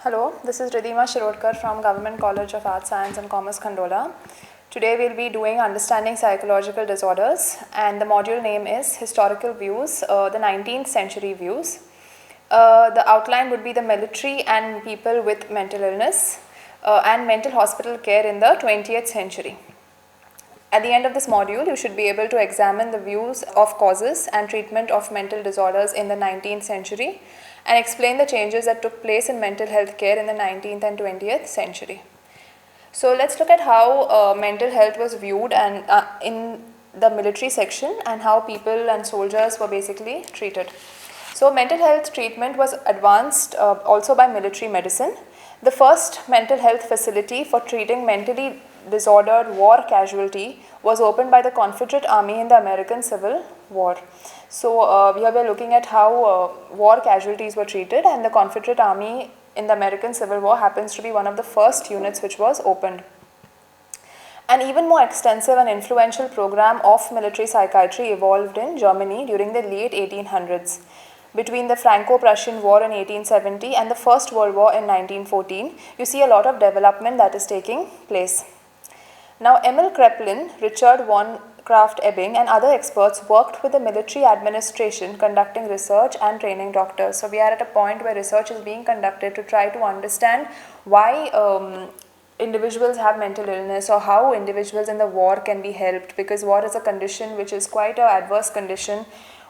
Hello, this is Ridhima Shirodkar from Government College of Arts, Science and Commerce, Khandola. Today we'll be doing Understanding Psychological Disorders, and the module name is Historical Views, the 19th Century Views. The outline would be the military and people with mental illness and mental hospital care in the 20th century. At the end of this module, you should be able to examine the views of causes and treatment of mental disorders in the 19th century and explain the changes that took place in mental health care in the 19th and 20th century. So let's look at how mental health was viewed and in the military section and how people and soldiers were basically treated. So mental health treatment was advanced also by military medicine. The first mental health facility for treating mentally disordered war casualty was opened by the Confederate Army in the American Civil War. So here we are looking at how war casualties were treated, and the Confederate Army in the American Civil War happens to be one of the first units which was opened. An even more extensive and influential program of military psychiatry evolved in Germany during the late 1800s. Between the Franco-Prussian War in 1870 and the First World War in 1914, you see a lot of development that is taking place. Now, Emil Kraepelin, Richard von Krafft-Ebing and other experts worked with the military administration conducting research and training doctors. So we are at a point where research is being conducted to try to understand why individuals have mental illness or how individuals in the war can be helped, because war is a condition which is quite an adverse condition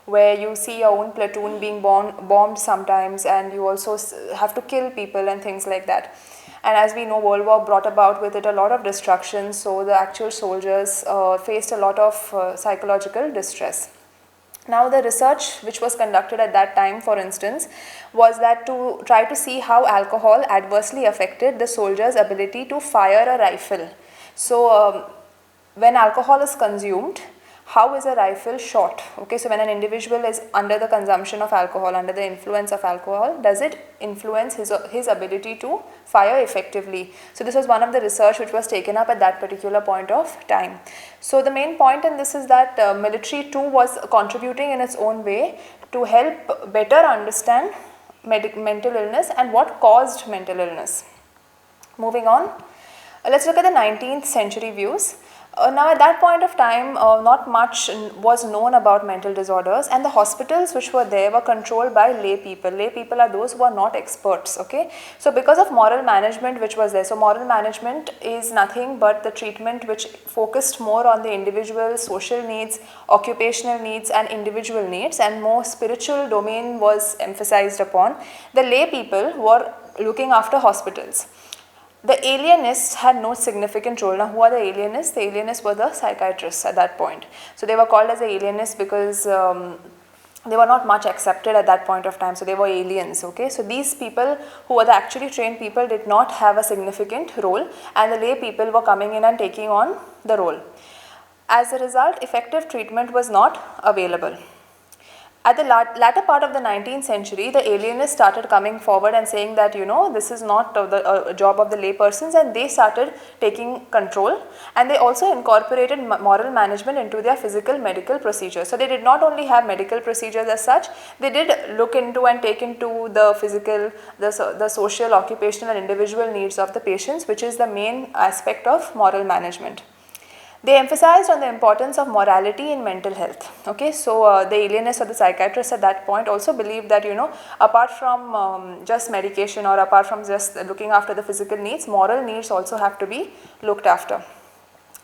where you see your own platoon being bombed sometimes, and you also have to kill people and things like that. And as we know, World War brought about with it a lot of destruction, so the actual soldiers faced a lot of psychological distress. Now, the research which was conducted at that time, for instance, was that to try to see how alcohol adversely affected the soldier's ability to fire a rifle. So, when alcohol is consumed, how is a rifle shot? Okay, so when an individual is under the consumption of alcohol, under the influence of alcohol, does it influence his ability to fire effectively? So this was one of the research which was taken up at that particular point of time. So the main point in this is that military too was contributing in its own way to help better understand mental illness and what caused mental illness. Moving on, let's look at the 19th century views. Now at that point of time, not much was known about mental disorders, and the hospitals which were there were controlled by lay people. Lay people are those who are not experts, okay. So because of moral management which was there, so moral management is nothing but the treatment which focused more on the individual social needs, occupational needs and individual needs, and more spiritual domain was emphasized upon. The lay people were looking after hospitals. The alienists had no significant role. Now, who are the alienists? The alienists were the psychiatrists at that point. So, they were called as the alienists because they were not much accepted at that point of time. So, they were aliens, okay. So, these people who were the actually trained people did not have a significant role, and the lay people were coming in and taking on the role. As a result, effective treatment was not available. At the latter part of the 19th century, the alienists started coming forward and saying that, you know, this is not the job of the lay persons, and they started taking control, and they also incorporated moral management into their physical medical procedures. So they did not only have medical procedures as such, they did look into and take into the physical, the social, occupational and individual needs of the patients, which is the main aspect of moral management. They emphasized on the importance of morality in mental health. Okay, so the alienists or the psychiatrists at that point also believed that, you know, apart from just medication or apart from just looking after the physical needs, moral needs also have to be looked after.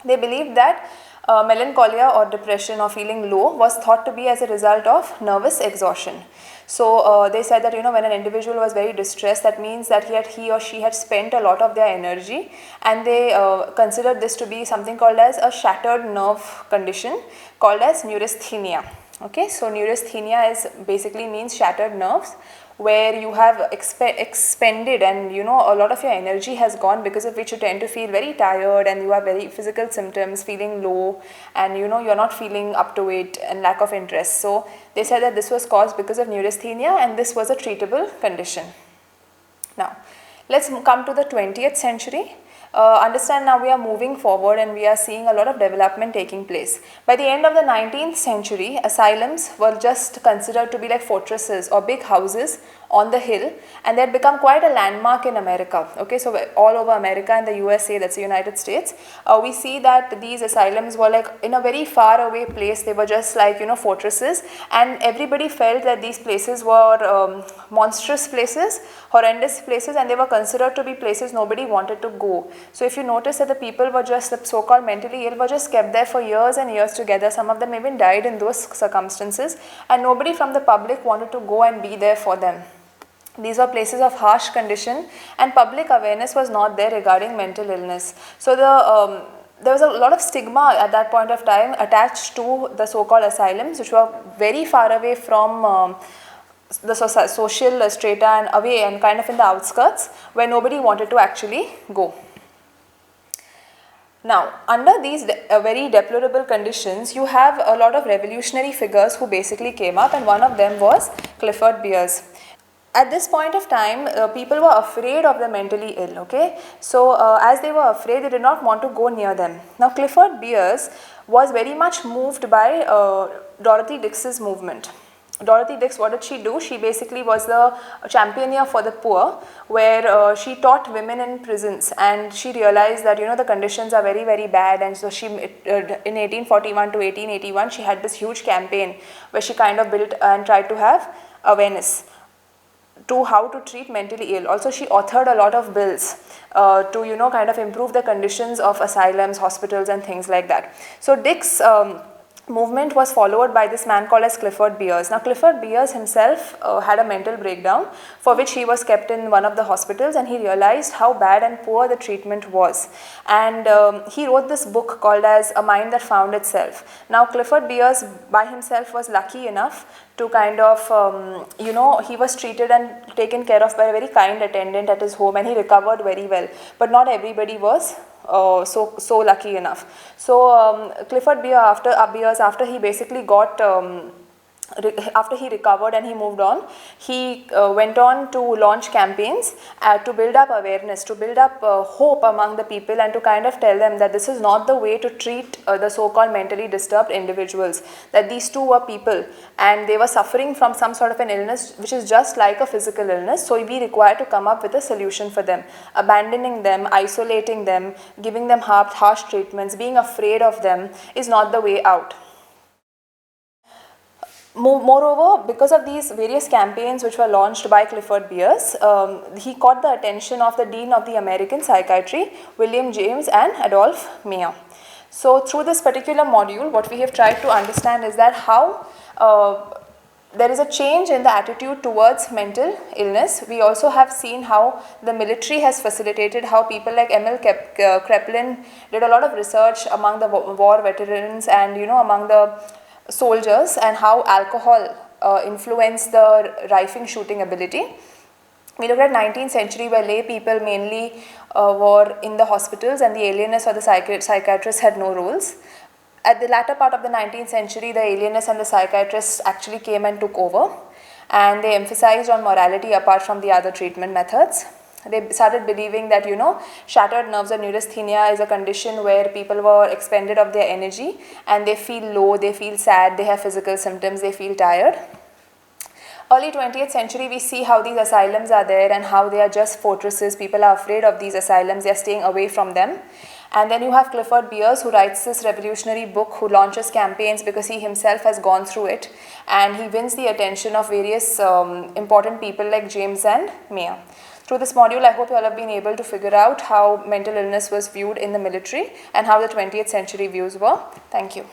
They believed that melancholia or depression or feeling low was thought to be as a result of nervous exhaustion. So they said that, you know, when an individual was very distressed, that means that he or she had spent a lot of their energy, and they considered this to be something called as a shattered nerve condition called as neurasthenia. Okay, so neurasthenia is basically means shattered nerves, where you have expended and, you know, a lot of your energy has gone, because of which you tend to feel very tired and you have very physical symptoms, feeling low, and, you know, you're not feeling up to it and lack of interest. So they said that this was caused because of neurasthenia, and this was a treatable condition. Now let's come to the 20th century. Understand, now we are moving forward and we are seeing a lot of development taking place. By the end of the 19th century, asylums were just considered to be like fortresses or big houses on the hill, and they had become quite a landmark in America. Okay, so all over America and the USA, that's the United States, we see that these asylums were like in a very far away place. They were just like, you know, fortresses, and everybody felt that these places were monstrous places, horrendous places, and they were considered to be places nobody wanted to go. So if you notice that the people were just, the so-called mentally ill, were just kept there for years and years together. Some of them even died in those circumstances, and nobody from the public wanted to go and be there for them. These were places of harsh condition, and public awareness was not there regarding mental illness. So there was a lot of stigma at that point of time attached to the so-called asylums, which were very far away from the social strata and away and kind of in the outskirts, where nobody wanted to actually go. Now, under these very deplorable conditions, you have a lot of revolutionary figures who basically came up, and one of them was Clifford Beers. At this point of time, people were afraid of the mentally ill, okay? So, as they were afraid, they did not want to go near them. Now, Clifford Beers was very much moved by Dorothy Dix's movement. Dorothy Dix, what did she do? She basically was the championeer for the poor, where she taught women in prisons, and she realized that, you know, the conditions are very, very bad, and so she, in 1841 to 1881, she had this huge campaign where she kind of built and tried to have awareness to how to treat mentally ill. Also, she authored a lot of bills to, you know, kind of improve the conditions of asylums, hospitals and things like that. So Dix movement was followed by this man called as Clifford Beers. Now, Clifford Beers himself had a mental breakdown for which he was kept in one of the hospitals, and he realized how bad and poor the treatment was. And he wrote this book called as A Mind That Found Itself. Now, Clifford Beers by himself was lucky enough to kind of, you know, he was treated and taken care of by a very kind attendant at his home, and he recovered very well. But not everybody was so lucky enough. So Clifford Beers, after he basically got after he recovered and he moved on, he went on to launch campaigns to build up awareness, to build up hope among the people, and to kind of tell them that this is not the way to treat the so-called mentally disturbed individuals, that these two were people and they were suffering from some sort of an illness which is just like a physical illness. So we require to come up with a solution for them. Abandoning them, isolating them, giving them harsh treatments, being afraid of them is not the way out. Moreover, because of these various campaigns which were launched by Clifford Beers, he caught the attention of the Dean of the American Psychiatry, William James and Adolph Meyer. So through this particular module, what we have tried to understand is that how there is a change in the attitude towards mental illness. We also have seen how the military has facilitated, how people like Emil Kraepelin did a lot of research among the war veterans and, you know, among the soldiers, and how alcohol influenced the rifle shooting ability. We looked at 19th century, where lay people mainly were in the hospitals, and the alienists or the psychiatrists had no roles. At the latter part of the 19th century, the alienists and the psychiatrists actually came and took over, and they emphasized on morality apart from the other treatment methods. They started believing that, you know, shattered nerves or neurasthenia is a condition where people were expended of their energy and they feel low, they feel sad, they have physical symptoms, they feel tired. Early 20th century, we see how these asylums are there and how they are just fortresses. People are afraid of these asylums, they are staying away from them. And then you have Clifford Beers, who writes this revolutionary book, who launches campaigns because he himself has gone through it, and he wins the attention of various important people like James and Meyer. Through this module, I hope you all have been able to figure out how mental illness was viewed in the military and how the 20th century views were. Thank you.